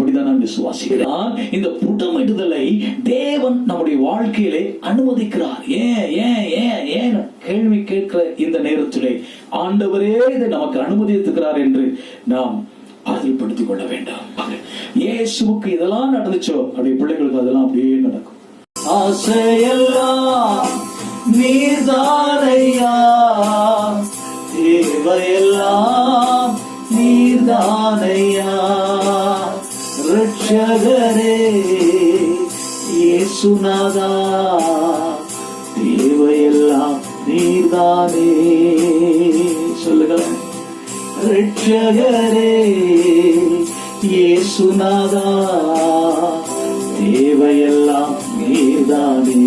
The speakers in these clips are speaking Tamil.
அப்படிதான் நான் விசுவாசிக்கிறேன். இந்த புடமிடுதலை தேவன் நம்முடைய வாழ்க்கையிலே அனுமதிக்கிறார். ஏன் கேள்வி கேட்கிற இந்த நேரத்திலே ஆண்டவரே இதை நமக்கு அனுமதித்திருக்கிறார் என்று நாம் ஆறுதல்படுத்திக் கொள்ள வேண்டாம். இயேசுவுக்கு இதெல்லாம் நடந்துச்சோ அப்படியே பிள்ளைகளுக்கு அதெல்லாம் அப்படியே நடக்கும். ஆசையெல்லாம் நீர்தானையா, தேவையெல்லாம் நீர்தானையா, ரட்சகரே இயேசுநாதா, தேவையெல்லாம் நீர்தானே. சொல்லுங்களேன். ரட்சகரே இயேசுநாதா, தேவையெல்லாம் நீர்தானே.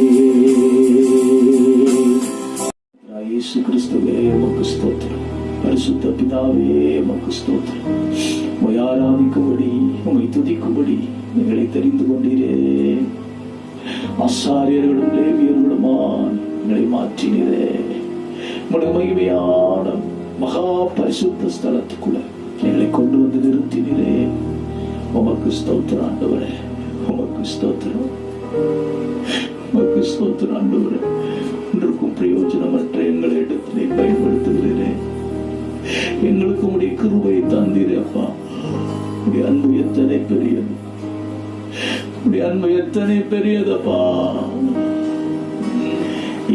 இயேசு கிறிஸ்துவே உமக்கு ஸ்தோத்திரம். பரிசுத்த பிதாவே உமக்கு ஸ்தோத்திரம். உம்மை ஆராதிக்கும்படி, உம்மை துதிக்கும்படி எங்களை தெரிந்து கொண்டீரே. ஆசாரியர்களும் லேவியர்களுமாய் எங்களை மாற்றினீரே. உம்முடைய மகிமையான மகா பரிசுத்த ஸ்தலத்துக்குள்ள எங்களை கொண்டு வந்து நிறுத்தினீரே. உமக்கு ஸ்தோத்திரம் ஆண்டவரே, உமக்கு ஸ்தோத்திரம், உமக்கு ஸ்தோத்திரம் ஆண்டவரே. ஒன்றுக்கும் பிரயோஜனமற்ற எங்களை இடத்திலே பயன்படுத்துகிறீரே. எங்களுக்கு உடைய கிருபையை தந்தீரே அப்பா. உடைய அன்பு எத்தனை பெரியது, உடைய அன்பு எத்தனை பெரியதப்பா.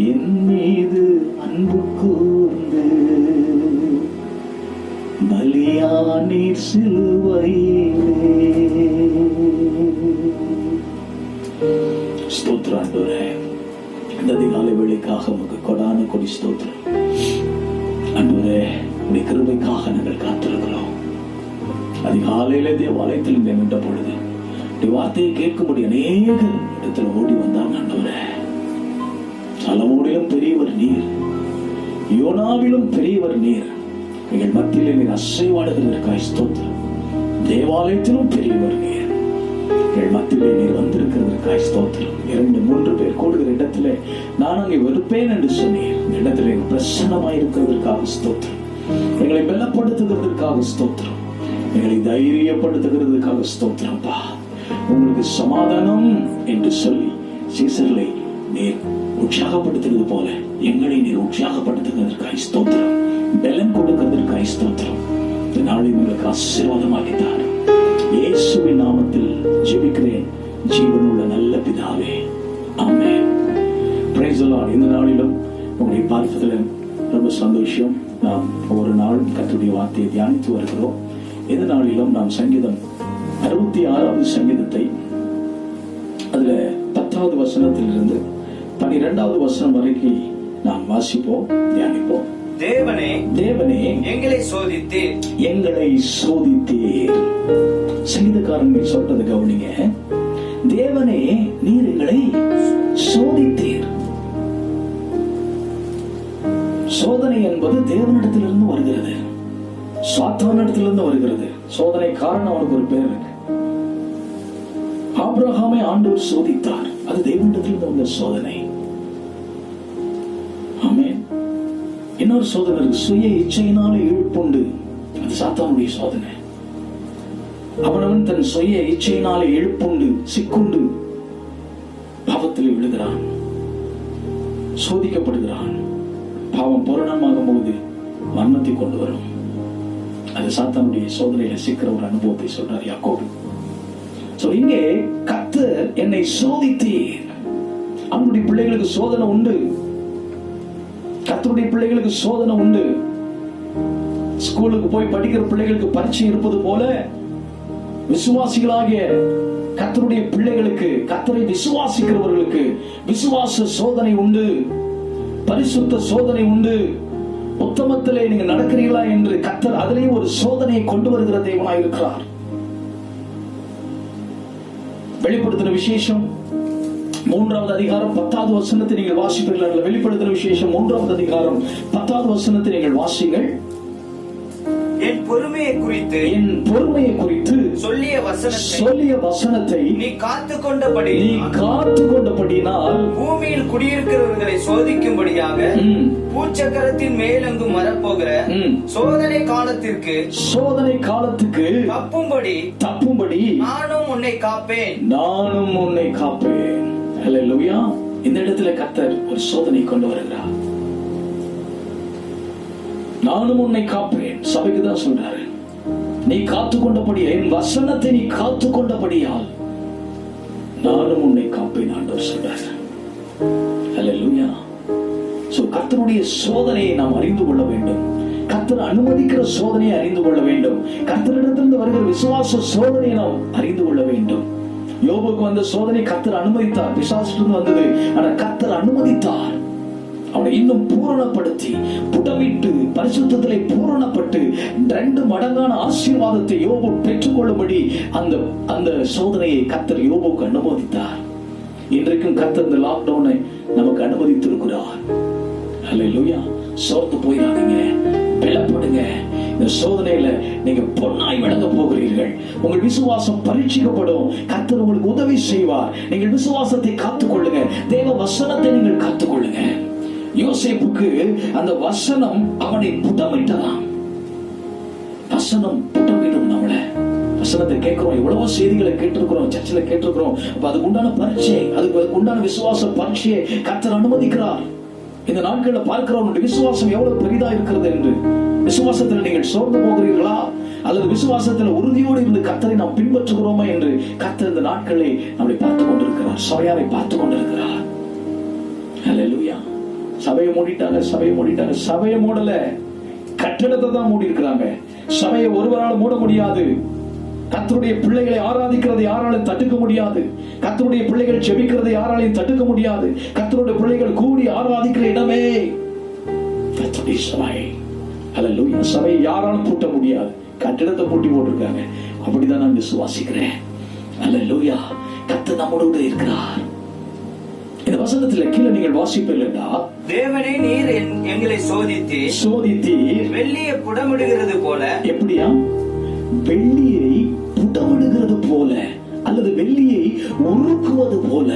என் மீது அன்பு கூர்ந்து பலியானீர் சிலுவையிலே. ஸ்தோத்திரம் ஆண்டவரே. இந்த அதிகாலை வேளைக்காக உமக்கு கொடான கொடி ஸ்தோத்திரம் ஆண்டவரே. உடைய கிருபைக்காக நாங்கள் காத்திருக்கிறோம். அதிகாலையிலே தேவாலயத்தில் நின்ற பொழுது வார்த்தையை கேட்கும்படி அநேக இடத்துல ஓடி வந்தாங்க ஆண்டவரே. சலமோனிலும் பெரியவர் நீர், யோனாவிலும் பெரியவர் நீர். எங்கள் மத்தியிலே நீர் அசைவாடுகிறதற்காய் ஸ்தோத்திரம். தேவாலயத்திலும் பெரியவர் நீர், எங்கள் மத்தியிலே நீர் வந்திருக்கிறதற்காய் ஸ்தோத்திரம். 2-3 பேர் கூடுகிற இடத்திலே நான் அங்கே வெறுப்பேன் என்று சொன்னேன். இந்த இடத்துல பிரசன்னமாய் இருக்கிறதற்காக ஸ்தோத்திரம். எங்களை பலப்படுத்துகிறதற்காக ஸ்தோத்திரம். எங்களை தைரியப்படுத்துகிறதுக்காக ஸ்தோத்திரம்ப்பா. உங்களுக்கு சமாதானம் என்று சொல்லி சீசர்களை நீர் உற்சாகப்படுத்துகிறது போல எங்களை நீர் உற்சாகப்படுத்துகிறதற்காக ஸ்தோத்திரம். பலம் கொடுக்கிறதற்காக ஸ்தோத்திரம். இந்த நாளை உங்களுக்கு ஆசீர்வாதமாகித்தார். இயேசுவின் நாமத்தில் ஜெபிக்கிறேன் ஜீவனுள்ள நல்ல பிதாவே, ஆமென். Praise the Lord. இந்த நாளிலும் உங்களை பார்ப்பதில் ரொம்ப சந்தோஷம். நாம் ஒவ்வொரு நாளும் கர்த்தருடைய வார்த்தையை தியானித்து வருகிறோம். இந்த நாளிலும் நாம் சங்கீதம் 66வது சங்கீதத்தை அதுல 10வது வசனத்திலிருந்து 12வது வசனம் வரைக்கும் நாம் வாசிப்போம், தியானிப்போம். தேவனே, தேவனே எங்களை சோதித்தீர், எங்களை சோதித்தீர். சங்கீதக்காரன் சொல்றது கவனிங்க. தேவனே, நீர் எங்களை சோதித்தீர். சோதனை என்பது தேவனிடத்திலிருந்து வருகிறது, சாத்தானிடத்திலிருந்து வருகிறது. சோதனை காரணம் அவனுக்கு ஒரு பேர் இருக்கு. ஆபிரகாமை ஆண்டவர் சோதித்தார், அது தேவனிடத்திலிருந்து வந்த சோதனை. ஆமென். இன்னொரு சோதனை இருக்கு, சுய இச்சையினாலே இழுப்புண்டு, அது சாத்தானுடைய சோதனை. அவனவன் தன் சுய இச்சையினாலே இழுப்புண்டு சிக்குண்டு பாவத்தில் விழுகிறான், சோதிக்கப்படுகிறான். பாவம் பூரணமாகும் போது மரணத்தை கொண்டு வரும். அது சாத்தானுடைய சோதனையில சிக்கிற ஒரு அனுபவத்தை சொல்றார் யாக்கோபு. இங்கே கர்த்தர் என்னை சோதித்தீர். அவனுடைய பிள்ளைகளுக்கு சோதனை உண்டு, கர்த்தருடைய பிள்ளைகளுக்கு சோதனை உண்டு. ஸ்கூலுக்கு போய் படிக்கிற பிள்ளைகளுக்கு பரீட்சை இருப்பது போல விசுவாசிகளாகிய கர்த்தருடைய பிள்ளைகளுக்கு, கர்த்தரை விசுவாசிக்கிறவர்களுக்கு விசுவாச சோதனை உண்டு, பரிசுத்த சோதனை உண்டு. உத்தமத்திலே நீங்க நடக்கிறீங்களா என்று கர்த்தர் அதிலேயே ஒரு சோதனையை கொண்டு வருகிற தேவனாய் இருக்கிறார். வெளிப்படுத்தின விசேஷம் 3வது அதிகாரம் 10வது வசனத்தை நீங்கள் வாசிப்பீர்கள். வெளிப்படுத்தின விசேஷம் 3வது அதிகாரம் 10வது வசனத்தை நீங்கள் வாசிங்கள். என் பொறுமையை குறித்து என் பொறுமையை குறித்து சொல்லிய வசனத்தை நீ காத்து கொண்டபடியினால் பூமியில் குடியிருக்கிறவர்களை சோதிக்கும்படியாக பூச்சக்கரத்தின் மேலெங்கும் வரப்போகிற சோதனை காலத்திற்கு தப்பும்படி நானும் உன்னை காப்பேன். ஹல்லேலூயா. இந்த இடத்துல கர்த்தர் ஒரு சோதனை கொண்டு வருகிறார். நானும் உன்னை காப்பேன். சபைக்கு தான் சொல்றாரு, நீ காத்துக்கொண்டபடி, என் வசனத்தை நீ காத்துக்கொண்டபடியால் நானும் உன்னை காப்பேன் ஆண்டவர் சொல்றாரு. ஹல்லேலூயா. சோ கர்த்தருடைய சோதனையை நாம் அறிந்து கொள்ள வேண்டும். கர்த்தர் அனுமதிக்கிற சோதனையை அறிந்து கொள்ள வேண்டும். கர்த்தரிடத்திலிருந்து வருகிற விசுவாச சோதனையை நாம் அறிந்து கொள்ள வேண்டும். யோபுக்கு வந்த சோதனை கர்த்தர் அனுமதித்தார். பிசாசிலிருந்து வந்தது, ஆனா கர்த்தர் அனுமதித்தார். அவனை இன்னும் பூரணப்படுத்தி புடமிட்டு பரிசுத்தத்திலே பூரணப்பட்டு 2 மடங்கான ஆசீர்வாதத்தை யோபு பெற்றுக்கொள்ளும்படி அந்த சோதனையை கர்த்தர் யோபுக்கு அனுமதித்தார். இன்றைக்கும் கர்த்தர் இந்த லாக்டவுனை நமக்கு அனுமதித்திருக்கிறார். ஹல்லேலூயா. சோர்ந்து போயிடாதீங்க, பலப்படுங்க. இந்த சோதனையில நீங்க பொன்னாய் விளங்க போகிறீர்கள். உங்கள் விசுவாசம் பரீட்சிக்கப்படும். கர்த்தர் உங்களுக்கு உதவி செய்வார். நீங்கள் விசுவாசத்தை காத்துக்கொள்ளுங்க. தேவ வசனத்தை நீங்கள் காத்துக்கொள்ளுங்க. யோசேப்புக்கு அந்த வசனம் அவனை புடமிட்டதாம். வசனம் புடமிடும் நம்மள. வசனத்தை கேட்கிறோம், எவ்வளவோ செய்திகளை கேட்டிருக்கிறோம், சர்ச்சில் கேட்டிருக்கிறோம். அதுக்கு உண்டான பரீட்சை, அதுக்கு உண்டான விசுவாச பரீட்சையை கர்த்தர் அனுமதிக்கிறார். இந்த நாட்களில் பார்க்கிறோம் விசுவாசம் எவ்வளவு பெரிதா இருக்கிறது என்று. விசுவாசத்தில் நீங்கள் சோர்ந்து போகிறீர்களா, அல்லது விசுவாசத்தில் உறுதியோடு இருந்து கர்த்தரை நாம் பின்பற்றுகிறோமா என்று கர்த்தர் இந்த நாட்களை நம்மை பார்த்துக் கொண்டிருக்கிறார். சபையாரை பார்த்துக் கொண்டிருக்கிறார். ஹல்லேலூயா. சபையை மூடிட்டாங்க. சபையை மூடல, கட்டடத்தை தான் மூடி இருக்கிறாங்க. சபையை ஒருவரால் மூட முடியாது. கர்த்தருடைய பிள்ளைகளை ஆராதிக்கிறதை யாராலும் தடுக்க முடியாது. கர்த்தருடைய பிள்ளைகள் ஜெபிக்கிறதை யாராலையும் தடுக்க முடியாது. கர்த்தருடைய பிள்ளைகள் கூடி ஆராதிக்கிற இடமே கர்த்தருடைய சபை. ஹல்லேலூயா. சபையை யாராலும் பூட்ட முடியாது. கட்டிடத்தை பூட்டி போட்டிருக்காங்க. அப்படிதான் நான் விசுவாசிக்கிறேன். ஹல்லேலூயா. கர்த்தர் நம்மோடு இருக்கிறார். இந்த வசனத்துல கீழே நீங்கள் வாசிப்பீர்களா, தேவனே நீர் எங்களை சோதித்தீர் வெள்ளியை புடமிடுகிறது போல. எப்படியா? வெள்ளியை புடமிடுகிறது போல, அல்லது வெள்ளியை உருக்குவது போல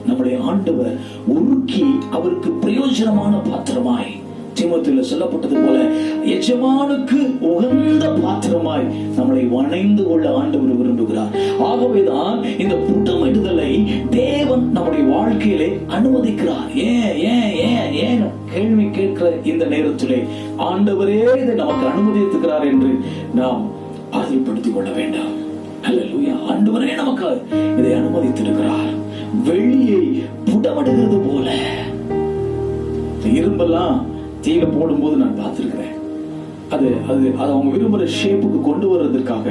நம்முடைய ஆண்டவர் உருக்கி அவருக்கு பிரயோஜனமான பாத்திரமாய், தீமோத்தேயுவில் சொல்லப்பட்டது போல எஜமானுக்கு உகந்த பாத்திரமாய் நம்மளை வணைந்து கொள்ள ஆண்டவர் விரும்புகிறார். ஆகவேதான் இந்த புடமிடுதலை தேவன் நம்முடைய வாழ்க்கையிலே அனுமதிக்கிறார். ஏன் கேள்வி கேட்கிற இந்த நேரத்திலே ஆண்டவரே இதை நமக்கு அனுமதித்திருக்கிறார் என்று நாம் ஆதரப்படுத்திக் கொள்ள வேண்டாம். ஹல்லேலூயா. ஆண்டவரே நமக்கு இதை அனுமதித்திருக்கிறார். வெள்ளியை புடமிடுகிறது போல. இரும்பெல்லாம் தீயில போடும்போது நான் பார்த்திருக்கிறேன். அது அவங்க விரும்புற ஷேப்புக்கு கொண்டு வர்றதுக்காக,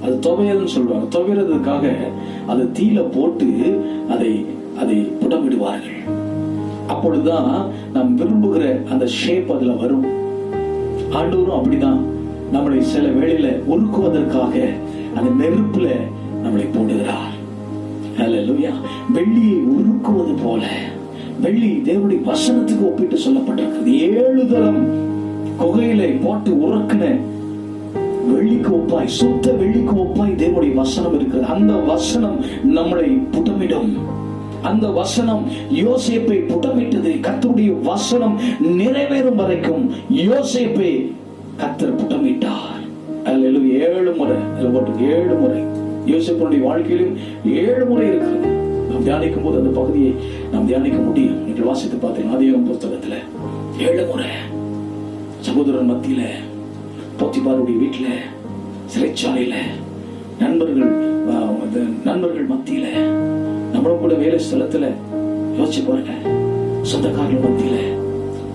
அது துவையல்னு சொல்றாங்க, துவையறதுக்காக அது தீயில போட்டு அதை புடமிடுவார்கள். அப்பொழுதுதான் நாம் விரும்புகிற அந்த ஷேப் அதுல வரும். ஆண்டவரும் அப்படிதான் நம்மளை சில வேளையில உருக்குவதற்காக அந்த நெருப்புல நம்மளை போடுகிறார். ஹல்லேலூயா. வெள்ளியை உருக்குவது போல, வெள்ளி தேவனுடைய வசனத்துக்கு ஒப்பிட்டு சொல்லப்பட்டிருக்கிறது. 7 தரம் குகையில போட்டு உறக்கின வெள்ளிக்கு ஒப்பாய், சுத்த வெள்ளிக்கு ஒப்பாய் தேவனுடைய வசனம் இருக்கிறது. அந்த வசனம் நம்மளை புடமிடும். அந்த வசனம் யோசேப்பை புடமிட்டது. கர்த்தருடைய வசனம் நிறைவேறும் வரைக்கும் யோசேப்பை கர்த்தர் புடமிட்டார். அல்லேலூயா. 7 முறை 7 முறை யோசேப்புடைய வாழ்க்கையிலும் 7 முறை இருக்கிறது. நாம் தியானிக்கும் போது அந்த பகுதியை நாம் தியானிக்க முடியும். நீங்கள் வாசித்து பார்த்தீங்க ஆதியாகமம் புத்தகத்துல 7 முறை சகோதரன் மத்தியில, போத்திபாருடைய வீட்டுல, சிறைச்சாலையில, நண்பர்கள் மத்தியில, நம்மளும் கூட வேலை ஸ்தலத்துல, யோசிச்சு பாருங்க, சொந்தக்காரர்கள் மத்தியில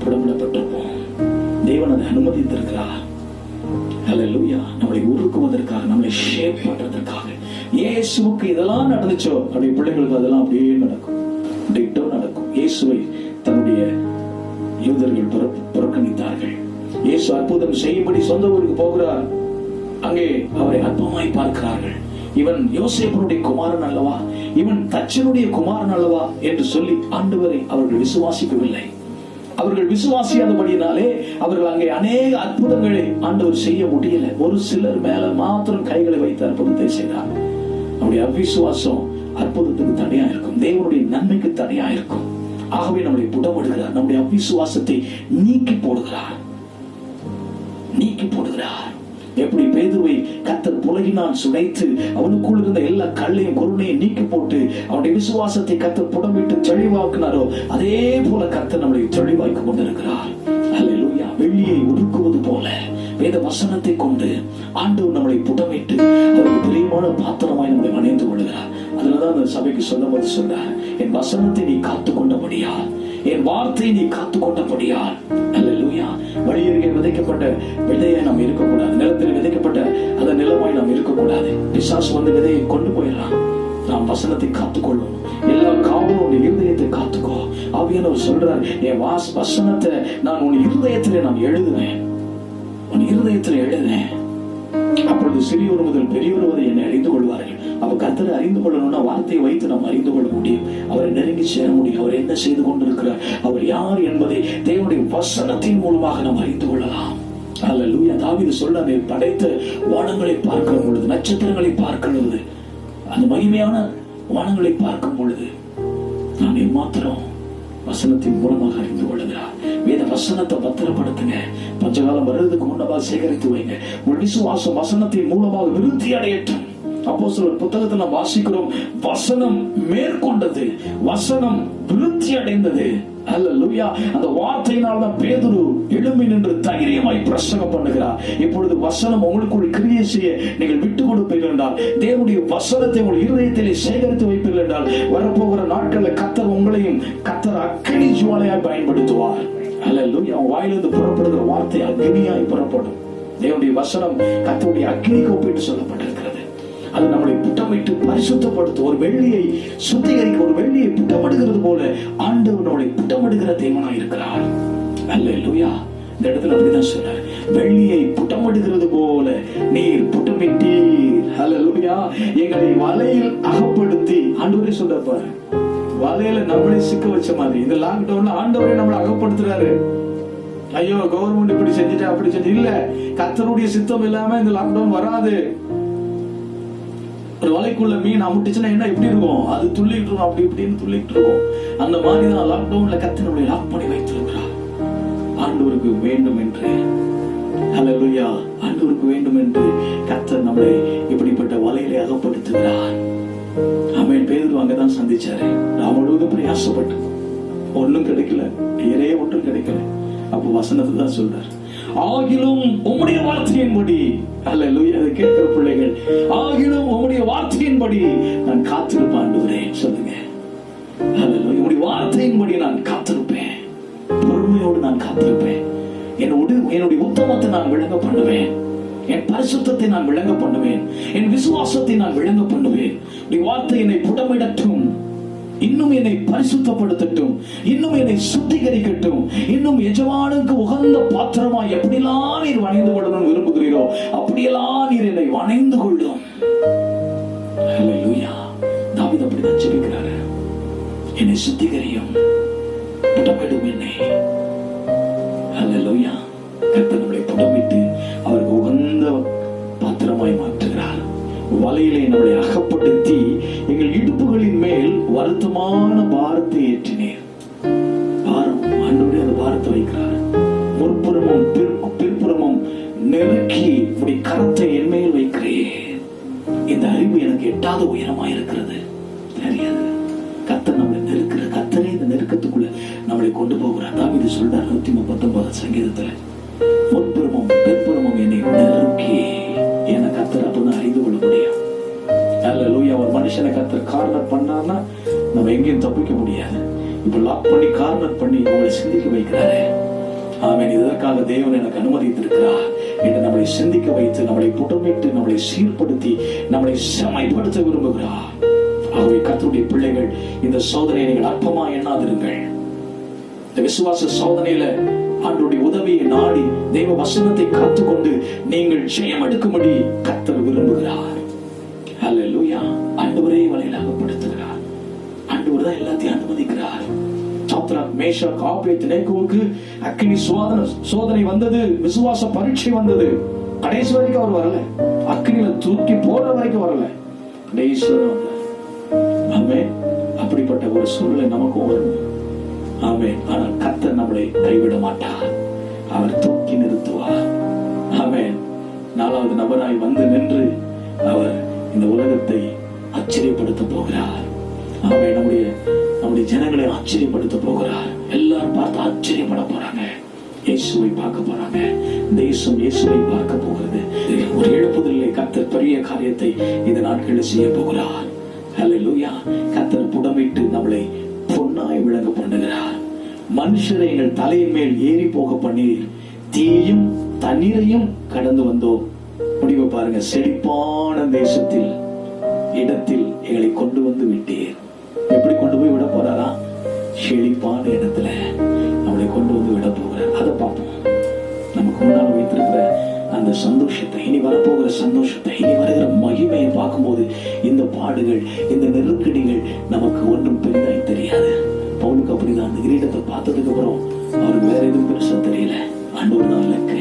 புடமிடப்பட்டிருப்போம். தேவன் அதை அனுமதித்திருக்கிறார். ஹல்லேலூயா. நம்மளை உருக்குவதற்காக, நம்மளை ஷேப் பண்றதற்காக. இயேசுவுக்கு இதெல்லாம் நடந்துச்சோ அவருடைய பிள்ளைகளுக்கு அதெல்லாம் அப்படியே நடக்கும், டிட்டோ நடக்கும். இயேசுவை தன்னுடைய யூதர்கள் புறக்கணித்தார்கள். இயேசு அற்புதம் செய்யும்படி சொந்த ஊருக்கு போகிறார். அங்கே அவரை அற்பமாய் பார்க்கிறார்கள். இவன் யோசேப்புடைய குமாரன் அல்லவா, இவன் தச்சனுடைய குமாரன் அல்லவா என்று சொல்லி ஆண்டவரை அவர்கள் விசுவாசிக்கவில்லை. அவர்கள் விசுவாசியாதபடியினாலே அவர்கள் அங்கே அநேக அற்புதங்களை ஆண்டவர் செய்ய முடியல. ஒரு சிலர் மேல மாத்திரம் கைகளை வைத்து அற்புதத்தை செய்தார். நம்முடைய அவிசுவாசம் அற்புதத்துக்கு தடையா இருக்கும், தேவனுடைய நன்மைக்கு தடையா இருக்கும். ஆகவே நம்மளை புடமிடுகிறார், நம்முடைய அவிசுவாசத்தை நீக்கி போடுகிறார். எப்படி பேதுருவை கர்த்தர் புலகினால் சுடைத்து அவனுக்குள் இருந்த எல்லா கல்லையும் குருணையும் நீக்கி போட்டு அவனுடைய விசுவாசத்தை கர்த்தர் புடமிட்டு தெளிவாக்கினாரோ, அதே போல கர்த்தர் நம்மளை தெளிவாக்கி கொண்டிருக்கிறார். அல்லேலூயா. வெள்ளியை உருக்குவது போல வேத வசனத்தை கொண்டு ஆண்டவர் நம்மளை புடமிட்டு அவருக்கு பிரியமான பாத்திரமாய் நம்மளை அணைந்து கொள்கிறார். அதுலதான் அந்த சபைக்கு சொல்லும்போது சொல்றார், என் வசனத்தை நீ காத்து கொண்டபடியால், என் வார்த்தையை நீ காத்து கொண்டபடியால். அல்லேலூயா. வழியருகே விதைக்கப்பட்ட விதையை நாம் இருக்கக்கூடாது, நிலத்தில் விதைக்கப்பட்ட அந்த நிலமாய் நாம் இருக்கக்கூடாது. பிசாசு வந்து விதையை கொண்டு போயிடலாம். நாம் வசனத்தை காத்துக்கொள்ளும். எல்லா காவலும் உன் இருதயத்தை காத்துக்கோ. ஆவியானவர் சொல்றார், என் வசனத்தை நான் உன் இருதயத்திலே நான் எழுதுவேன், உன் இருதயத்திலே எழுதுவேன். அப்பொழுது சிறியோர் முதல் பெரியோர் வரை என்னை அறிந்து கொள்வார்கள். அப்ப கர்த்தரை அறிந்து கொள்ளணும்னா வார்த்தையை வைத்து நாம் அறிந்து கொள்ள முடியும், அவரை நெருங்கி சேர முடியும். அவர் என்ன செய்து கொண்டிருக்கிறார், அவர் யார் என்பதை தேவனுடைய வசனத்தின் மூலமாக நாம் அறிந்து கொள்ளலாம். அல்லேலூயா. தாவீது சொல்றார், படைத்த வானங்களை பார்க்கிற பொழுது, நட்சத்திரங்களை பார்க்கிறது, அந்த மகிமையான வானங்களை பார்க்கும் பொழுது நான் எம்மாத்திரம் வசனத்தின் மூலமாக அறிந்து கொள்ளுகிறார். வேத வசனத்தை பத்திரப்படுத்துங்க. பஞ்சகாலம் வருவதற்கு முன்னதாக சேகரித்து வைங்க. ஒரு விசுவாசம் வசனத்தின் மூலமாக விருத்தி அடையட்டும். அப்போஸ்தலர் புத்தகத்தில் நாம் வாசிக்கிறோம், வசனம் மேற்கொண்டது, வசனம் விருத்தி அடைந்தது. அல்லேலூயா. அந்த வார்த்தையினால் தான் பேதுரு எழும்பி நின்று தைரியமாய் பிரசங்கம் பண்ணுகிறார். இப்பொழுது வசனம் உங்களுக்குள் கிரியை செய்ய நீங்கள் விட்டு கொடுப்பீர்கள் என்றால், தேவனுடைய வசனத்தை உங்கள் இருதயத்திலே சேகரித்து வைப்பீர்கள் என்றால், வரப்போகிற நாட்களில் கர்த்தர் உங்களையும் கர்த்தர் அக்கினி ஜுவாலையாய் பயன்படுத்துவார். அல்லேலூயா. வாயிலிருந்து புறப்படுகிற வார்த்தை அக்கினியாய் புறப்படும். தேவனுடைய வசனம் கர்த்தருடைய அக்கினிக்கு ஒப்பிட்டு சொல்லப்பட்டிருக்கிறது. அது நம்மளை புட்டமிட்டு பரிசுத்தப்படுத்தும். ஒரு வெள்ளியை சுத்திகரிக்க, ஒரு வெள்ளியை புட்டமிடுகிறது போல ஆண்டவர் நம்மளை புட்டமிடுகிற தேவனாய் இருக்கிறார். அல்லேலூயா. இந்த இடத்துல அப்படிதான் சொல்றார், வெள்ளியை புட்டமிடுகிறது போல நீர் புட்டமிட்டீர். அல்லேலூயா. எங்களை வலையில் அகப்படுத்தி, ஆண்டவரே சொல்றாரு, வலையில நம்மளே சிக்க வச்ச மாதிரி இந்த லாக்டவுன்ல ஆண்டவரே நம்மளை அகப்படுத்துறாரு. ஐயோ கவர்மெண்ட் இப்படி செஞ்சுட்டு அப்படி செஞ்சு இல்ல, கர்த்தருடைய சித்தம் இல்லாம இந்த லாக்டவுன் வராது. ஒரு வலைக்குள்ள மீன் அமுட்டுச்சுன்னா என்ன எப்படி இருக்கும், அது துள்ளிட்டு இருக்கும், அப்படி இப்படின்னு துள்ளிட்டு இருக்கும். அந்த மாதிரி தான் லாக்டவுன்ல கர்த்தர் நம்மளை லாக் பண்ணி வைத்திருக்கிறார். ஆண்டவருக்கு வேண்டும் என்று, அல்லேலூயா, ஆண்டவருக்கு வேண்டும் என்று கர்த்தர் நம்மளை இப்படிப்பட்ட வலையிலே அகப்படுத்துகிறார். ஆமென். பேதுரு அங்கதான் சந்திச்சாரு. நான் முழுவதும் பிரயாசப்பட்டு ஒன்னும் கிடைக்கல, ஏறே ஒன்றும் கிடைக்கல. அப்போ வசனத்தை தான் சொல்றார், ஆகிலும் உம்முடைய வார்த்தையின்படி, அல்லேலூயா, அதை கேட்கிற பிள்ளைகள், ஆகிலும் உம்முடைய வார்த்தையின்படி நான் காத்திருப்பேன். ஆண்டவரே சொல்லுங்க, அல்லேலூயா, உம்முடைய வார்த்தையின்படி நான் காத்திருப்பேன், பொறுமையோடு நான் காத்திருப்பேன். என்னுடைய உத்தமத்தை நான் விளங்க பண்ணுவேன், என் பரிசுத்தத்தை நான் விளங்க பண்ணுவேன், என் விசுவாசத்தை நான் விளங்க பண்ணுவேன். வார்த்தை என்னை புடமிடட்டும், இன்னும் என்னை பரிசுத்தப்படுத்தட்டும், இன்னும் என்னை சுத்திகரிக்கட்டும், இன்னும் எஜமானுக்கு உகந்த பாத்திரமாய் எப்படியெல்லாம் நீர் வணைந்து கொள்ளணும் விரும்புகிறீரோ அப்படியெல்லாம் நீர் என்னை வணைந்து கொள்ளும். அல்லேலூயா. தாவீது அப்படிதான் ஜெபிக்கிறாரு, என்னை சுத்திகரியும், புடமிடும் என்னை. அல்லேலூயா. கர்த்தர் நம்மளை புடமிட்டு அவருக்கு உகந்த பாத்திரமாய் மாற்றுகிறார். வலையிலே நம்மளை அகப்படுத்தி எங்கள் இடுப்புகளின் மேல் வருத்தமான பாரத்தை ஏற்றினேன். பாரம், ஆண்டவரே அந்த பாரத்தை வைக்கிறார். முற்புறமும் பிற்புறமும் நெருக்கி உடைய கரத்தை என் மேல் வைக்கிறேன். இந்த அறிவு எனக்கு எட்டாத உயரமாய் இருக்கிறது. தெரியாது, கர்த்தர் நம்மளை நெருக்கிற, கர்த்தரே இந்த நெருக்கத்துக்குள்ள நம்மளை கொண்டு போகிறார். தாவீது சொல்றார் 119 சங்கீதத்துல, முற்புறமும் பிற்புறமும் என்னை நெருக்கி. என கர்த்தர் அப்பதான் அறிந்து கொள்ள முடியும். அல்லேலூயா. ஒரு மனுஷனை கர்த்தர் கார்னர் பண்ணான்னா நம்ம எங்கேயும் தப்பிக்க முடியாது. இப்ப லாக் பண்ணி கார்னர் பண்ணி உங்களை சிந்திக்க வைக்கிறாரு. ஆமென். இதற்காக தேவன் எனக்கு அனுமதித்திருக்கிறார் என்று நம்மளை சிந்திக்க வைத்து, நம்மளை புடமிட்டு, நம்மளை சீர்படுத்தி, நம்மளை செமைப்படுத்த விரும்புகிறார். ஆகவே கர்த்தருடைய பிள்ளைகள், இந்த சோதனையை நீங்கள் அற்பமா எண்ணாதிருங்கள். இந்த விசுவாச சோதனையில ஆண்டவருடைய உதவியை நாடி தெய்வ வசனத்தை காத்துக்கொண்டு நீங்கள் ஜெயம் எடுக்கும்படி கர்த்தர் விரும்புகிறார். அல்லேலூயா. ஆண்டவரே வலையில் அகப்படுத்துகிறார். ஆண்டவர் தான் எல்லாத்தையும் அனுமதிக்கிறார். சாத்ராக் மேஷாக் ஆபேத்நேகோவுக்கு அக்கினி சோதனை வந்தது, விசுவாச பரீட்சை வந்தது. கடைசி வரைக்கும் அவர் வரல, அக்கினியில தூக்கி போற வரைக்கும் வரல, கடைசியில வந்தார். ஆமென். அப்படிப்பட்ட ஒரு சூழ்நிலை நமக்கும் வரும். ஆமென். ஆனால் கர்த்தர் நம்மளை கைவிட மாட்டார், அவர் தூக்கி நிறுத்துவார். ஆமென். நாலாவது நபராய் வந்து நின்று அவர் இந்த உலகத்தை ஆச்சரியப்படுத்த போகிறார். ஆமென். நம்முடைய ஜனங்களை ஆச்சரியப்படுத்த போகிறார். எல்லாரும் பார்த்து ஆச்சரியப்பட போறாங்க, இயேசுவை பார்க்க போறாங்க. தேசம் இயேசுவை பார்க்க போகிறது. ஒரு எழுப்புதலிலே கர்த்தர் பெரிய காரியத்தை இந்த நாட்களில் செய்ய போகிறார். ஹல்லேலூயா. கர்த்தர் புடமிட்டு நம்மளை பொன்னாய் விளங்க பண்ணுகிறார். மனுஷரை எங்கள் தலையின் மேல் ஏறி போக பண்ணி தீயும் தண்ணீரையும் கடந்து வந்தோம். முடிவு பாருங்க, செழிப்பான தேசத்தில் இடத்தில் எங்களை கொண்டு வந்து விட்டீர். எப்படி கொண்டு போய் விட போறாரா? செழிப்பான இடத்துல நம்மளை கொண்டு வந்து விட போகிறார். அதை பார்ப்போம். நமக்கு முன்னால் வைத்திருக்கிற அந்த சந்தோஷத்தை, இனி வரப்போகிற சந்தோஷத்தை, இனி வருகிற மகிமையை பார்க்கும்போது இந்த பாடுகள், இந்த நெருக்கடிகள் நமக்கு ஒன்றும் பெரிதாய் தெரியாது. பவுலுக்கு அப்படிதான். அந்த கிரீடத்தை பார்த்ததுக்கு அப்புறம் அவருக்கு வேற எதுவும் பெருசா தெரியல. ஆண்டவர் தான் இலக்கு.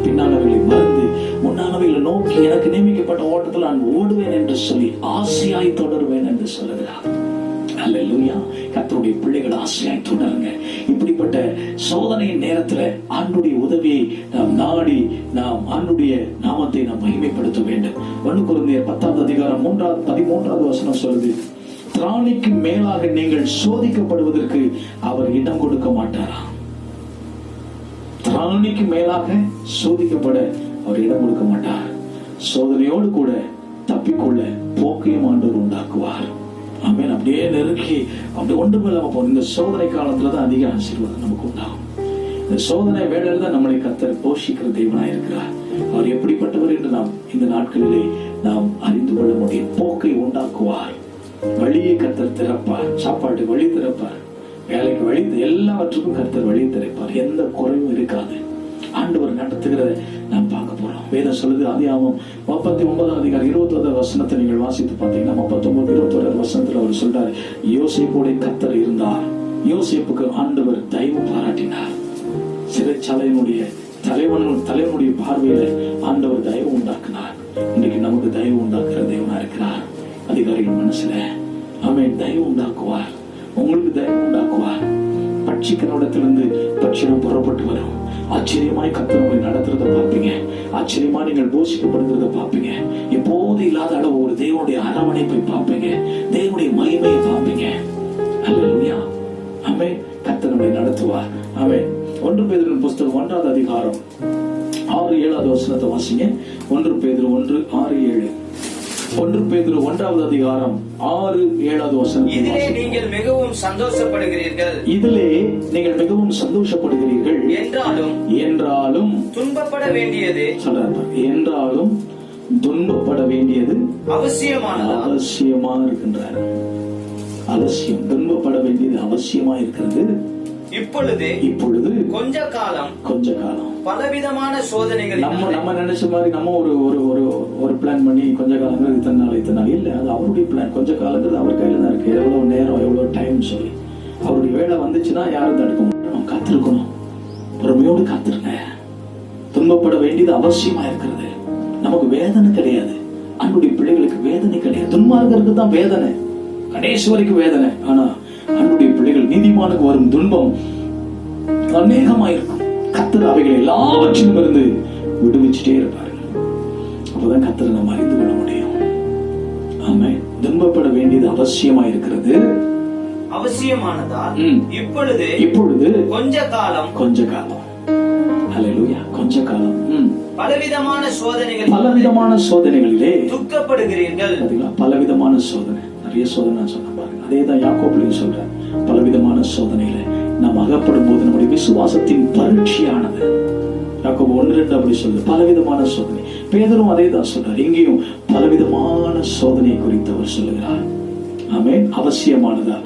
பின்னானவர்களை மறந்து முன்னானவர்களை நோக்கி எனக்கு நியமிக்கப்பட்ட ஓட்டத்தில் நான் ஓடுவேன் என்று சொல்லி ஆசையாய் தொடருவேன் என்று சொல்லுகிறார். அல்லேலூயா. கர்த்தருடைய பிள்ளைகள் ஆசையாய் தொடருங்க. இப்படிப்பட்ட சோதனையின் நேரத்துல ஆண்டுடைய உதவியை நாம் நாடி நாம் ஆண்டுடைய நாமத்தை நாம் மகிமைப்படுத்த வேண்டும். 1 கொரிந்தியர் 10வது அதிகாரம் 13வது வசனம் சொல்லுது, திராணிக்கு மேலாக நீங்கள் சோதிக்கப்படுவதற்கு அவர் இடம் கொடுக்க மாட்டாரா? திராணிக்கு மேலாக சோதிக்கப்பட அவர் இடம் கொடுக்க மாட்டார். சோதனையோடு கூட தப்பிக்கொள்ள போக்கையும் ஆண்டவர் உண்டாக்குவார். ஆமென். அப்படியே நெருக்கி அப்படி ஒன்றும் இல்லாம போகும். இந்த சோதனை காலத்துலதான் அதிக ஆசீர்வாதம் நமக்கு உண்டாகும். இந்த சோதனை வேளையில தான் நம்மளை கர்த்தர் போஷிக்கிற தெய்வனாய் இருக்கிறார். அவர் எப்படிப்பட்டவர் என்று நாம் இந்த நாட்களிலே நாம் அறிந்து கொள்ள முடியும். போக்கை உண்டாக்குவார், வழியை கர்த்தர் திறப்பார், சாப்பாட்டு வழி திறப்பார், வேலைக்கு வழி, எல்லாவற்றுக்கும் கர்த்தர் வழி திறப்பார். எந்த குறைவும் இருக்காது. ஆண்டவர் நடத்துகிறத நாம் பார்க்க போறோம். வேதம் சொல்லுது, ஆதியாகமம் 39வது அதிகாரம் 21வது வசனத்தை நீங்கள் வாசித்து பார்த்தீங்கன்னா 39-21 வசனத்துல அவர் சொல்றாரு, யோசேப்போட கர்த்தர் இருந்தார், யோசேப்புக்கு ஆண்டவர் தயவு பாராட்டினார். சிறைச்சாலையினுடைய தலைவனுடைய பார்வையில ஆண்டவர் தயவு உண்டாக்குனார். இன்னைக்கு நமக்கு தயவு உண்டாக்குற தேவனா இருக்கிறார். அதிகாரிகள் மனசுல ஆமென் தயவு உண்டாக்குவார். உங்களுக்கு தயவு உண்டாக்குவார். பட்சிக்கிற இடத்திலிருந்து பட்சிடம் புறப்பட்டு வரும். ஆச்சரியமாய் கர்த்தர் உங்களை நடத்துறதை பார்ப்பீங்க. ஆச்சரியமா நீங்கள் போஷிக்கப்படுகிறத பார்ப்பீங்க. எப்போது இல்லாத அளவு ஒரு தேவனுடைய அரவணைப்பை பார்ப்பீங்க. தேவனுடைய மகிமையை பார்ப்பீங்க. அல்லேலூயா. ஆமென். கர்த்தர் நம்மை நடத்துவார். ஆமென். 1 பேதுரு புஸ்தகம் 1வது அதிகாரம் 6-7வது வசனத்தை வாசிங்க. 1 பேதுரு 1:6-7. 1 பேதுரு 1வது அதிகாரம் 6-7வது வசனம். இதிலே நீங்கள் மிகவும் சந்தோஷப்படுகிறீர்கள். இதிலே நீங்கள் மிகவும் சந்தோஷப்படுகிறீர்கள். என்றாலும் துன்பப்பட வேண்டியது சொல்றாரு. என்றாலும் துன்பப்பட வேண்டியது அவசியமா இருக்கின்றார். அவசியம். துன்பப்பட வேண்டியது அவசியமா இருக்கிறது. இப்பொழுது கொஞ்ச காலம் பலவிதமான சோதனைகள். நம்ம நினைச்ச மாதிரி நம்ம ஒரு பிளான் பண்ணி கொஞ்ச காலங்கள் இத்தனை நாள் இல்ல. அது அவருடைய பிளான். கொஞ்ச காலங்கிறது அவர் கையில தான் இருக்கு. எவ்வளவு நேரம், எவ்வளவு டைம் சொல்லி அவருடைய வேலை வந்துச்சுன்னா யாரும் தடுக்க முடியும். காத்திருக்கணும், பொறுமையோடு காத்திருங்க. துன்பப்பட வேண்டியது அவசியமா இருக்கிறது. நமக்கு வேதனை கிடையாது. அன்புடைய பிள்ளைகளுக்கு வேதனை கிடையாது. துன்மார்க்கருக்கு தான் வேதனை, கடைசி வரைக்கும் வேதனை. ஆனா அன்புடைய பிள்ளைகள் நீதிமானுக்கு வரும் துன்பம் அநேகமாயிருக்கும். கர்த்தர் அவைகள் எல்லாவற்றிலும் இருந்து விடுவிச்சுட்டே இருப்பாரு. அப்பதான் கர்த்தரை நம்ம அறிந்து கொள்ள முடியும். ஆமென். துன்பப்பட வேண்டியது அவசியமா இருக்கிறது. அவசியமானதால் இப்பொழுது கொஞ்ச காலம் அல்லேலூயா. கொஞ்ச காலம் பலவிதமான சோதனைகளிலே துக்கப்படுகிறீர்கள். பலவிதமான சோதனை, நிறைய சோதனை சொன்ன பாருங்க. அதேதான் யாக்கோபுலையும் சொல்றேன். பலவிதமான சோதனையில நாம் அகப்படும் போது நம்முடைய விசுவாசத்தின் பரீட்சையானது. யாக்கோபு 1:2 அப்படி சொல்லுது, பலவிதமான சோதனை. பேதுரும் அதே தான் சொல்றார். இங்கேயும் பலவிதமான சோதனை குறித்து அவர் சொல்லுகிறார். ஆமென். அவசியமானதால்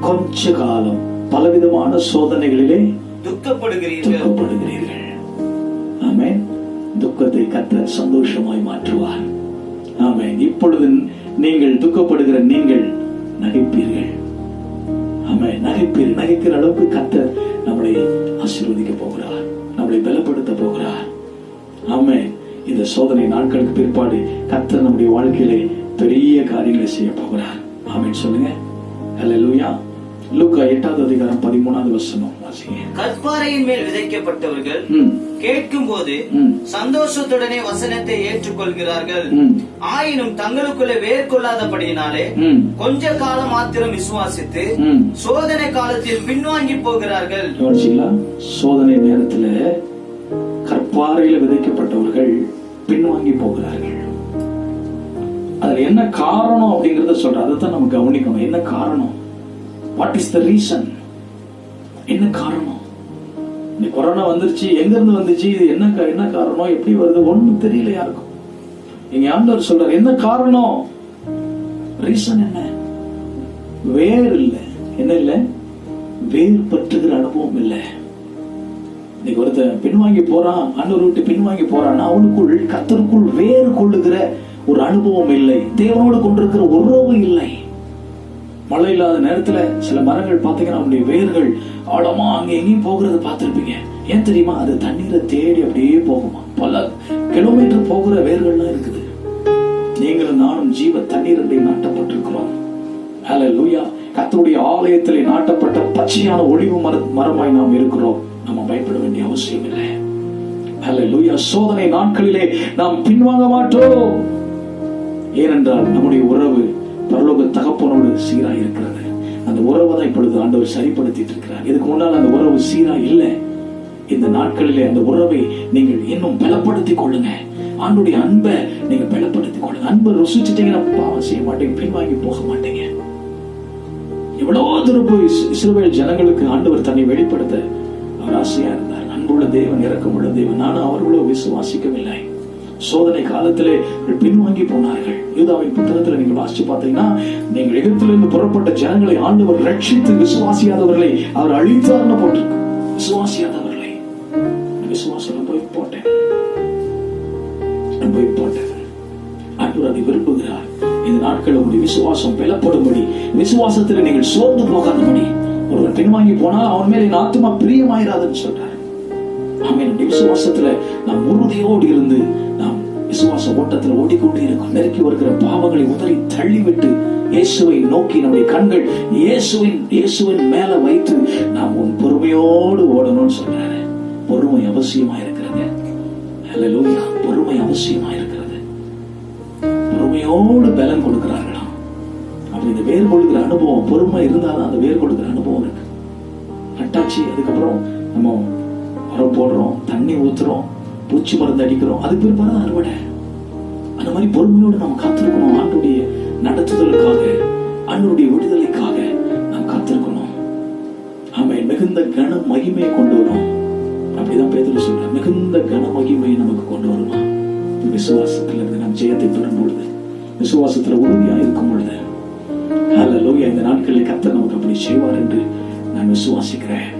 கொஞ்ச காலம் பலவிதமான சோதனைகளிலே துக்கப்படுகிறீர்கள். ஆமென். துக்கத்தை கர்த்தர் சந்தோஷமாய் மாற்றுவார். ஆமென். இப்பொழுது நீங்கள் துக்கப்படுகிற நீங்கள் நகைப்பீர்கள். ஆமே, நகைக்கிற அளவுக்கு கர்த்தர் நம்மளை ஆசீர்வதிக்க போகிறார், நம்மளை பலப்படுத்த போகிறார். ஆமே, இந்த சோதனை நாட்களுக்கு பிற்பாடு கர்த்தர் நம்முடைய வாழ்க்கையிலே பெரிய காரியங்களை செய்ய போகிறார். ஆமென் சொல்லுங்க. ஹல்லேலூயா. லூக்கா 8வது அதிகாரம் 13வது வசனம் வாசிங்க. கற்பாறையின் மேல் விதைக்கப்பட்டவர்கள் கேட்கும் போது சந்தோஷத்துடனே வசனத்தை ஏற்றுக்கொள்கிறார்கள். ஆயினும் தங்களுக்குள்ளே வேர் கொள்ளாதபடியினாலே கொஞ்ச காலம் மாத்திரம் விசுவாசித்து சோதனை காலத்தில் பின்வாங்கி போகிறார்கள். சோதனை நேரத்துல கற்பாறையில விதைக்கப்பட்டவர்கள் பின்வாங்கி போகிறார்கள். அதுல என்ன காரணம் அப்படிங்கறத சொல்ற, அதைத்தான் நம்ம கவனிக்கணும். என்ன காரணம்? What is the reason? என்ன காரணம்? இந்த கொரோனா வந்துருச்சு, எங்க இருந்து வந்துச்சு, இது என்ன காரணம், எப்படி வருது, ஒண்ணும் தெரியல யாருக்கும். இங்க ஆண்டவர் சொல்றாரு, என்ன காரணம்? ரீசன் என்ன? வேர் இல்ல. என்ன இல்ல? வேர் பற்றுகிற அனுபவம் இல்ல. இன்னைக்கு ஒருத்தன் பின்வாங்கி போறான், ஆண்டவர் விட்டு பின்வாங்கி போறான், அவனுக்குள் கர்த்தருக்குள் வேர் கொள்ளுகிற ஒரு அனுபவம் இல்லை, தேவனோடு கொண்டிருக்கிற உறவு இல்லை. மழை இல்லாத நேரத்துல சில மரங்கள் பாத்தீங்கன்னா அவனுடைய வேர்கள் ஆழமா அங்க எங்கேயும் போகிறத பார்த்திருப்பீங்க. ஏன் தெரியுமா? அது தண்ணீரை தேடி அப்படியே போகுமா. பல கிலோமீட்டர் போகிற வேர்கள்லாம் இருக்குது. நீங்களும் நானும் ஜீவ தண்ணீரை நாட்டப்பட்டிருக்கிறோம். ஹல்லேலூயா. கர்த்தருடைய ஆலயத்திலே நாட்டப்பட்ட பச்சையான ஒளிவு மரமாய் நாம் இருக்கிறோம். நம்ம பயப்பட வேண்டிய அவசியம் இல்லை. ஹல்லேலூயா. சோதனை நாட்களிலே நாம் பின்வாங்க மாட்டோம். ஏனென்றால் நம்முடைய உறவு பரலோக தகப்பனோடு சீரா இருக்கிறது. அந்த உறவை தான் இப்பொழுது ஆண்டவர் சரிப்படுத்திட்டு இருக்கிறார். இதுக்கு முன்னால் அந்த உறவு சீரா இல்லை. இந்த நாட்களிலே அந்த உறவை நீங்கள் இன்னும் பலப்படுத்திக் கொள்ளுங்க. ஆண்டுடைய அன்பை நீங்க பலப்படுத்திக் கொள்ளுங்க. அன்பை ருசிச்சுட்டீங்கன்னா பாவம் செய்ய மாட்டீங்க, பின்வாங்கி போக மாட்டீங்க. எவ்வளவு தூரம் போய் இஸ்ரவேல் ஜனங்களுக்கு ஆண்டவர் தன்னை வெளிப்படுத்த அவர் ஆசையா இருந்தார். அன்புள்ள தேவன், இரக்கமுள்ள தேவன். நானும் அவர்களோ விசுவாசிக்கவில்லை. சோதனை காலத்திலே பின்வாங்கி போனார்கள். யூதாவின் புத்தகத்தில் நீங்கள் வாசிச்சு பார்த்தீங்கன்னா, நீங்கள் எகிப்திலிருந்து புறப்பட்ட ஜனங்களை ஆண்டவர் ரட்சித்து விசுவாசியாதவர்களை அவர் அழித்தார்னு போட்டிருக்கு. விசுவாசியாதவர்களை விசுவாசம் போய் போட்டேன். ஆண்டவர் அதை விரும்புகிறார். இந்த நாட்கள் உங்களுடைய விசுவாசம் பலப்படும்படி, விசுவாசத்தில் நீங்கள் சோர்ந்து போகாதபடி. ஒருவன் பின்வாங்கி போனால் அவன் மேலே என் ஆத்துமா பிரியமாயிராதுன்னு சொல்றார். ஆமென். விசுவாசத்துல நாம் உறுதியோடு இருந்து நாம் விசுவாச ஓட்டத்தில் ஓடிக்கொண்டே இருக்கோம். நெருக்கி வருகிற பாவங்களை உதறி தள்ளிவிட்டு இயேசுவை நோக்கி நம்முடைய கண்கள் இயேசுவின் மேல வைத்து நாம் உன் பொறுமையோடு ஓடணும்னு சொல்றாரு. பொறுமை அவசியமா இருக்கிறது. ஹல்லேலூயா. பொறுமை அவசியமா இருக்கிறது. பொறுமையோடு பலன் கொடுக்கிறார்களாம். அப்படி இந்த வேர் கொடுக்கிற அனுபவம், பொறுமை இருந்தாதான் அந்த வேர் கொடுக்கிற அனுபவம் இருக்கு. நட்டாச்சு, அதுக்கப்புறம் நம்ம உரம் போடுறோம், தண்ணி ஊத்துறோம், பூச்சி மருந்து அடிக்கிறோம், அதுக்கு பிற்பாடு அறுவடை. அந்த மாதிரி பொறுமையோடு நம்ம காத்திருக்கணும். ஆண்டுடைய நடத்துதலுக்காக, ஆண்டுடைய விடுதலைக்காக நாம் காத்திருக்கணும். ஆமென். மிகுந்த கன மகிமையை கொண்டு வரும். அப்படிதான் பேதுரு சொல்றார், மிகுந்த கன மகிமையை நமக்கு கொண்டு வருமா. விசுவாசத்துல இருந்து நாம் ஜெயத்தை பெறும் பொழுது, விசுவாசத்துல உறுதியா இருக்கும் பொழுது, ஹல்லேலூயா, இந்த நாட்களில் கர்த்தர் நமக்கு அப்படி செய்வார் என்று நான் விசுவாசிக்கிறேன்.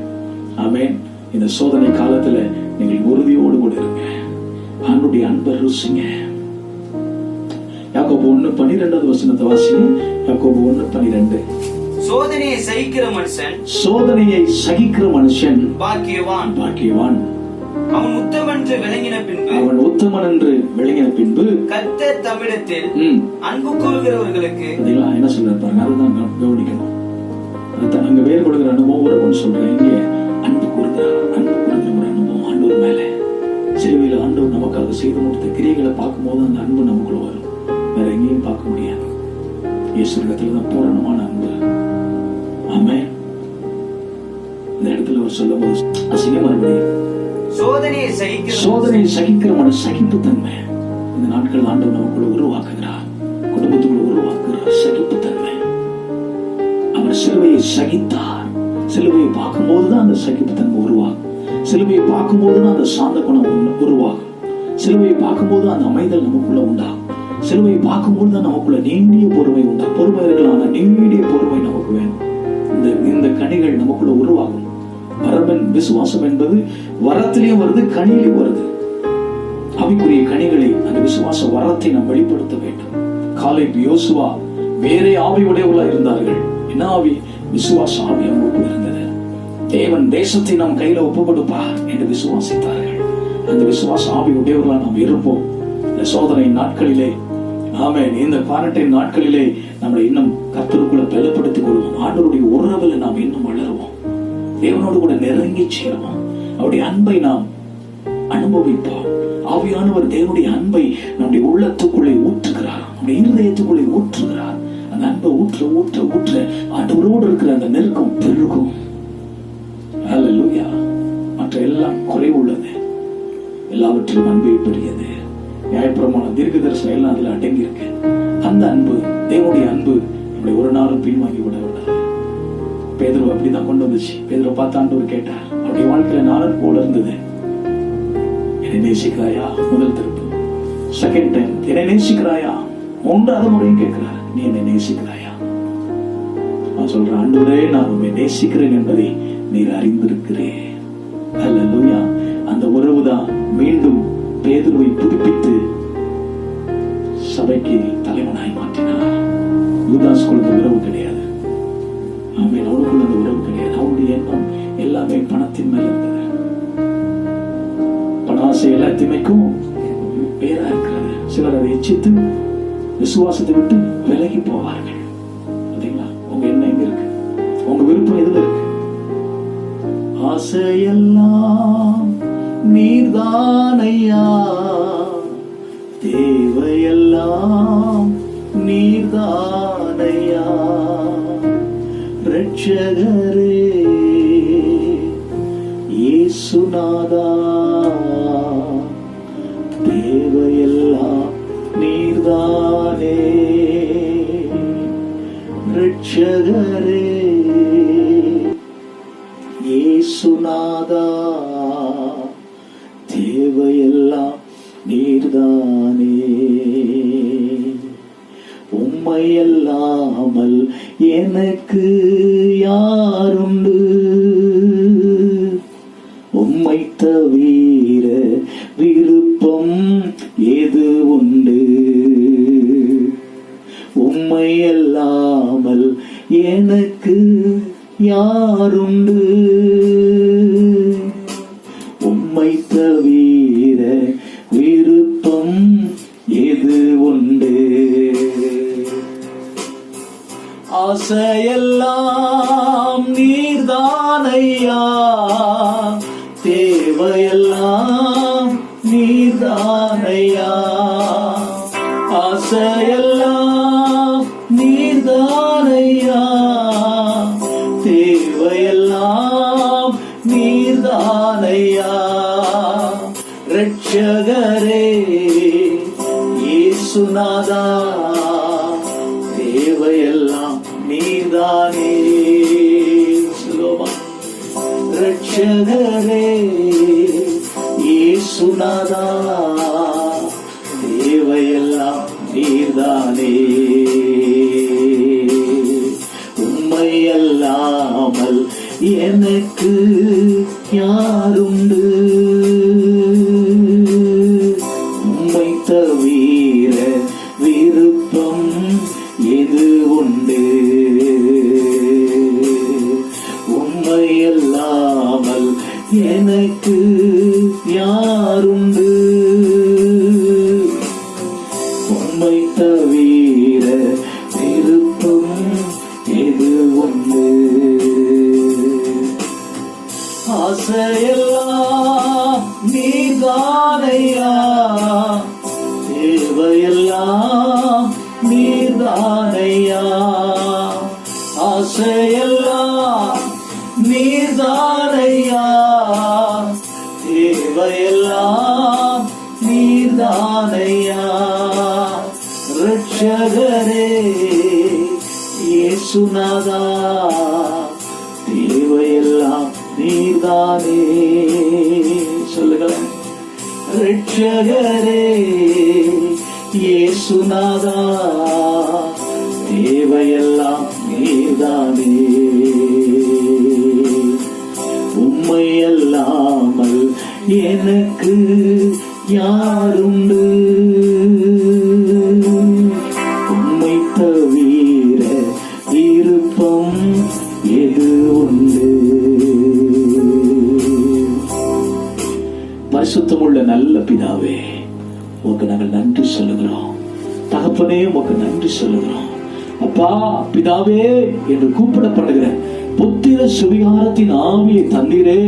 ஆமென். இந்த சோதனை காலத்துல நீங்கள் உறுதியோடு கூட இருங்க. ஆண்டுடைய அன்பை ருசிங்க. யாக்கோபு 1:12 வசனத்தை வாசிங்க. யாக்கோபு 1:12. சோதனையை சகிக்கிற மனுஷன் பாக்கியவான். அவன் உத்தமன் என்று விளங்கின பின்பு கர்த்தர் தம்மிடத்தில் அன்பு கூறுகிறவர்களுக்கு என்ன சொல்றாரு பாருங்க. அதுதான் கவனிக்கணும். அதுதான் அங்க வேறு கொடுக்கிற அனுபவம் சொல்றேன். இங்கே அன்பு கூறுகிற ஒரு அனுபவம் ஆண்டவர் மேல. சிலுவையில் ஆண்டவர் நமக்காக செய்து முடித்த கிரியைகளை பார்க்கும் போது அந்த அன்பு நமக்குள்ள வரும். வேற எங்கேயும் பார்க்க முடியாது. இயேசுவிடத்துலதான் பூரணமான அன்பு. ஆமென். இந்த இடத்துல அவர் சொல்லும் போது அசிங்கமா சோதனையை சகிக்கிற மன சகிப்பு தன்மை இந்த நாட்கள் ஆண்டவர் நமக்குள்ள உருவாக்குகிறார். குடும்பத்துக்குள்ள உருவாக்குகிறார் சகிப்பு தன்மை. அவர் சிலுவையை சகித்தார். சிலுவையை பார்க்கும் போதுதான் அந்த சகிப்பு தன்மை உருவாகும். சிலுவையை பார்க்கும் போதுதான் அந்த சாந்த குணம் உருவாகும். சிலுவையை பார்க்கும் போது அந்த அமைதல் நமக்குள்ள உண்டாகும். சிலுவையை பார்க்கும் போதுதான் நமக்குள்ள நீண்டிய பொறுமை உண்டாகும். பொறுமை இருக்கலான நீண்டிய பொறுமை நமக்கு வேணும். இந்த கனிகள் நமக்குள்ள உருவாகும். வரவன் விசுவாசம் என்பது வரத்திலையும் வருது, கனியிலும் வருது. ஆவிக்குரிய கனிகளை, அந்த விசுவாச வரத்தை நாம் வெளிப்படுத்த வேண்டும். காலேப், யோசுவா வேறே ஆவி உடையவர்களா இருந்தார்கள். என்ன ஆவி? விசுவாச ஆவி அவங்களுக்கு இருந்தது. தேவன் தேசத்தை நம் கையில ஒப்பு கொடுப்பார் என்று விசுவாசித்தார்கள். அந்த விசுவாச ஆவி உடையவர்களா நாம் இருப்போம். இந்த சோதனை நாட்களிலே, ஆமென், இந்த குவாரண்டைன் நாட்களிலே நம்மளை இன்னும் கர்த்தருக்குள்ள பலப்படுத்திக் கொள்வோம். ஆண்டவருடைய உறவுல நாம் இன்னும் வளருவோம். தேவனோடு கூட நெருங்கி சேருவோம். அவருடைய அன்பை நாம் அனுபவிப்போம். ஆவியானவர் தேவனுடைய அன்பை நம்முடைய உள்ளத்துக்குள்ளே ஊற்றுகிறார், நம்முடைய இருதயத்துக்குள்ளே ஊற்றுகிறார். அந்த அன்பை ஊற்ற ஊற்ற ஊற்ற ஆண்டவரோடு இருக்கிற அந்த நெருக்கம் பெருகும். ஹல்லேலூயா. மற்ற எல்லாம் குறைவுள்ளது, எல்லாவற்றிலும் அன்பே பெரியது. நியாயப்பிரமாணம், தீர்க்க தரிசனம் எல்லாம் அதுல அடங்கி இருக்கு. அந்த அன்பு, தேவனுடைய அன்பு நம்மளை ஒரு நாளும் பின்வாங்கி விட விடாது. பேதுரு அப்படிதான் கொண்டு வந்துச்சு. பேதுரு பார்த்து ஆண்டவர் கேட்டார், அவருடைய வாழ்க்கையில நாளன் போல இருந்தது. என்னை நேசிக்கிறாயா? முதல் திருப்பு. செகண்ட் டைம், என்னை நேசிக்கிறாயா? மூன்றாவது முறையும் கேட்கிறார், நீ என்னை நேசிக்கிறாயா? நான் சொல்றேன், ஆண்டவரே, நான் உண்மை நேசிக்கிறேன் என்பதை நீர் அறிந்திருக்கிறேன். ஹல்லேலூயா. அந்த உறவுதான் மீண்டும் பேதுருவை புதுப்பித்து சபைக்கு தலைவனாய் மாற்றினார். யூதாஸ் குழுந்த உறவு கிடையாது. ஆமென். அவனுக்குள்ள அந்த உறவு கிடையாது. அவனுடைய எண்ணம் எல்லாமே பணத்தின் மேல இருந்தது. பணாசை எல்லாத்தையுமைக்கும் பேரா இருக்கிறது. சிலர் அதை எச்சித்து விசுவாசத்தை விட்டு விலகி போவார்கள். பாத்தீங்களா? உங்க எண்ணம் எங்க இருக்கு? உங்க விருப்பம் எதுல இருக்கு? ஆசையெல்லாம் நீர்தானையா, தேவையெல்லாம் நீர்தானையா, ரட்சகரே இயேசுநாதா, தேவையெல்லாம் நீர்தானே, ரட்சகரே இயேசுநாதா, தேவையெல்லாம் நீர்தானே. உம்மையல்லாமல் எனக்கு யாருண்டு? உம்மை தவிர விருப்பம் எது உண்டு? உம்மையல்லாமல் எனக்கு யாருண்டு? உம்மை தவிர விருப்பம் எது உண்டு? ஆசையெல்லாம் நீர்தானையா, தேவையெல்லாம் நீர்தானையா, ஆசையெல்லாம் நீர்தானையா, தேவையெல்லாம் நீர்தானையா, ரட்சகரே இயேசுநாதா, தேவையெல்லாம் நீர்தானே. ரட்சகரே இயேசுநாதா, தேவையெல்லாம் நீர்தானே. உம்மையல்லாமல் எனக்கு யாருண்டு? உம்மை தவிர விருப்பம் எது உண்டு? உம்மையல்லாமல் எனக்கு யாருண்டு? உம்மை தவிர விருப்பம் எது உண்டு? ஆசையெல்லாம் நீர்தானையா, தேவையெல்லாம் நீர்தானையா, ஆசையெல்லாம் நீர்தானையா, தேவையெல்லாம் நீர்தானையா, ரட்சகரே இயேசுநாதா, தேவையெல்லாம் நீர்தானே. சொல்லுங்களேன். ரட்சகரே இயேசுநாதா, தேவையெல்லாம் நீர்தானே. உம்மையல்லாமல் எனக்கு யாருண்டு? உம்மை தவிர விருப்பம் நன்றி சொல்லுகிறோம். தகப்பனே உமக்கு நன்றி சொல்லுகிறோம். அப்பா பிதாவே என்று கூப்பிடப்படுகிற புத்திர சுவிகாரத்தின் ஆவியை தந்தீரே,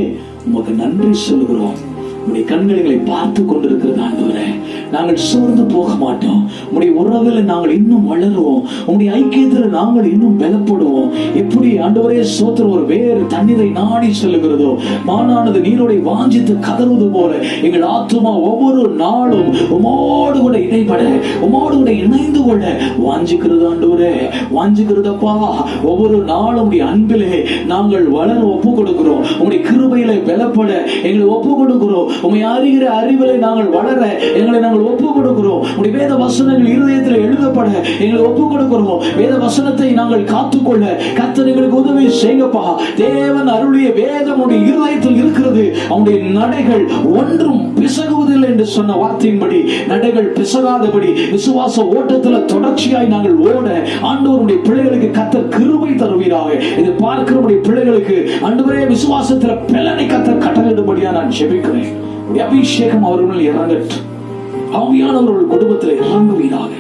உமக்கு நன்றி சொல்லுகிறோம். உடைய கண்களை பார்த்து கொண்டிருக்கிறது ஆண்டவரே. நாங்கள் சோர்ந்து போக மாட்டோம். உடைய உறவில் நாங்கள் இன்னும் வளருவோம். உடைய ஐக்கியத்தில் நாங்கள் இன்னும் பலப்படுவோம். எப்படி ஆண்டவரே சோத்திரம் ஒரு வேறு தண்ணீரை நாடி செல்லுகிறதோ, மானானது நீரோடை வாஞ்சித்து கதறுவது போல எங்கள் ஆத்துமா ஒவ்வொரு நாளும் உமோடு கூட இடைப்பட, உமோடு கூட இணைந்து கொள்ள வாஞ்சிக்கிறது ஆண்டவரே, வாஞ்சிக்கிறதப்பா. ஒவ்வொரு நாளும் உடைய அன்பிலே நாங்கள் வளர ஒப்பு கொடுக்கிறோம். உடைய கிருபையிலே பலப்பட எங்களை ஒப்பு கொடுக்கிறோம். உம்மை அறிகிற அறிவிலே நாங்கள் வளர எங்களை நாங்கள் ஒப்பு கொடுக்கிறோம். உடைய வேத வசனங்கள் இருதயத்தில் எழுதப்பட எங்களை ஒப்பு கொடுக்கிறோம். வேத வசனத்தை நாங்கள் காத்துக்கொள்ள கர்த்தர் எங்களுக்கு உதவி செய்யப்பா. தேவன் அருளிய வேதம் உடைய இருதயத்தில் இருக்கிறது. அவனுடைய நடைகள் ஒன்றும் பிசகுவதில்லை என்று சொன்ன வார்த்தையின்படி நடைகள் பிசகாதபடி விசுவாச ஓட்டத்தில் தொடர்ச்சியாய் நாங்கள் ஓட ஆண்டவருடைய பிள்ளைகளுக்கு கர்த்தர் கிருபை தருவீராக. இது பார்க்கிறவருடைய பிள்ளைகளுக்கு ஆண்டவரே விசுவாசத்தில் பலனை கர்த்தர் கட்டளையிடும்படியா நான் ஜெபிக்கிறேன். அபிஷேகம் அவர்கள் இறங்கட்டும். ஆவியானவர்கள் குடும்பத்தில் இறங்குவீராக.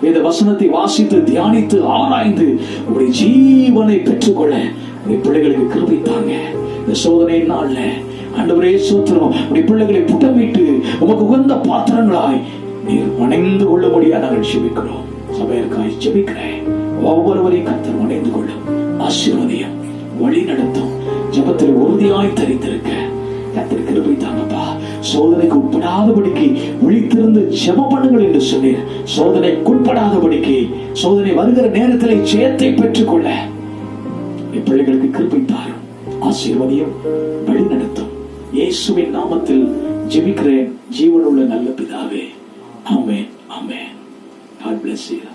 வேத வசனத்தை வாசித்து தியானித்து ஆராய்ந்து உடைய ஜீவனை பெற்றுக்கொள்ள உடைய பிள்ளைகளுக்கு கிருபை தாங்க. இந்த சோதனை நாள்ல ஆண்டவரே சோத்திரம் உடைய பிள்ளைகளை புடமிட்டு உமக்கு உகந்த பாத்திரங்களாய் நீர் வணைந்து கொள்ளும்படியா நாங்கள் ஜெபிக்கிறோம். சபையர்காய் ஜெபிக்கிறேன். ஒவ்வொருவரையும் கர்த்தர் வணைந்து கொள்ளும், ஆசீர்வதியும், வழி நடத்தும். ஜெபத்தில் உறுதியாய் தரித்திருக்க கர்த்தர் கிருபை தாங்கப்பா. சோதனைக்கு உட்படாதபடிக்கு விழித்திருந்து ஜெபம் பண்ணுங்கள் என்று சொன்னீர். சோதனைக்கு உட்படாதபடிக்கு சோதனை வருகிற நேரத்தில் ஜெயத்தை பெற்றுக்கொள்ள பிள்ளைகளுக்கு கிருபை தாரும், ஆசீர்வதியும், வழி நடத்தும். இயேசுவின் நாமத்தில் ஜெபிக்கிறேன் ஜீவனுள்ள நல்ல பிதாவே. ஆமென், ஆமென். God bless you.